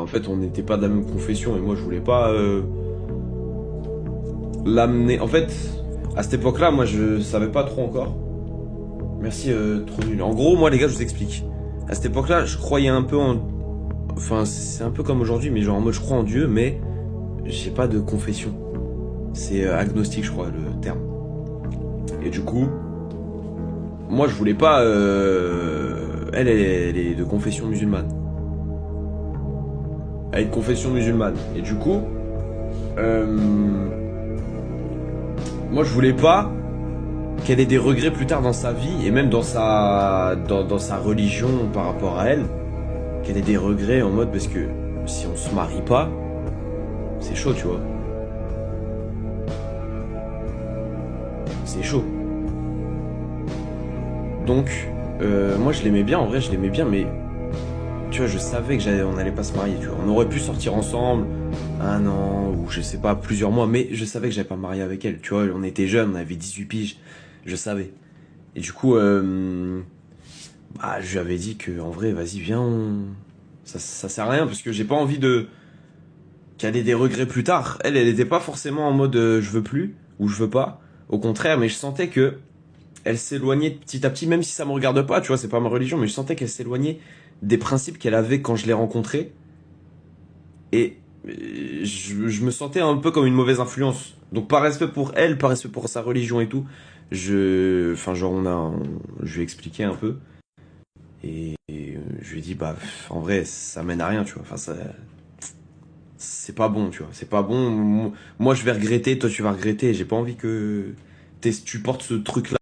en fait, on n'était pas de la même confession et moi, je voulais pas l'amener. En fait, à cette époque-là, moi, je savais pas trop encore. Merci, trop nul. En gros, moi, les gars, je vous explique. À cette époque-là, je croyais un peu en. Enfin, c'est un peu comme aujourd'hui, mais genre en mode, je crois en Dieu, mais j'ai pas de confession. C'est agnostique, je crois, le terme. Et du coup, moi, je voulais pas. Elle est de confession musulmane. Elle est de confession musulmane. Et du coup, moi, je voulais pas qu'elle ait des regrets plus tard dans sa vie et même dans sa religion par rapport à elle, qu'elle ait des regrets en mode parce que si on se marie pas, c'est chaud, tu vois. C'est chaud. Donc, moi je l'aimais bien, en vrai je l'aimais bien, mais tu vois, je savais que on allait pas se marier, tu vois. On aurait pu sortir ensemble un an ou je sais pas, plusieurs mois, mais je savais que j'allais pas me marier avec elle, tu vois. On était jeunes, on avait 18 piges, je savais. Et du coup, bah, je lui avais dit que en vrai, vas-y, viens, ça sert à rien parce que j'ai pas envie de qu'elle ait des regrets plus tard. Elle était pas forcément en mode je veux plus ou je veux pas. Au contraire, mais je sentais que elle s'éloignait petit à petit, même si ça me regarde pas, tu vois, c'est pas ma religion, mais je sentais qu'elle s'éloignait des principes qu'elle avait quand je l'ai rencontrée. Et je me sentais un peu comme une mauvaise influence. Donc par respect pour elle, par respect pour sa religion et tout, enfin genre je lui ai expliqué un peu. Et je lui ai dit, bah, en vrai, ça mène à rien, tu vois. Enfin, c'est pas bon, tu vois. C'est pas bon. Moi, je vais regretter, toi, tu vas regretter. J'ai pas envie que tu portes ce truc-là.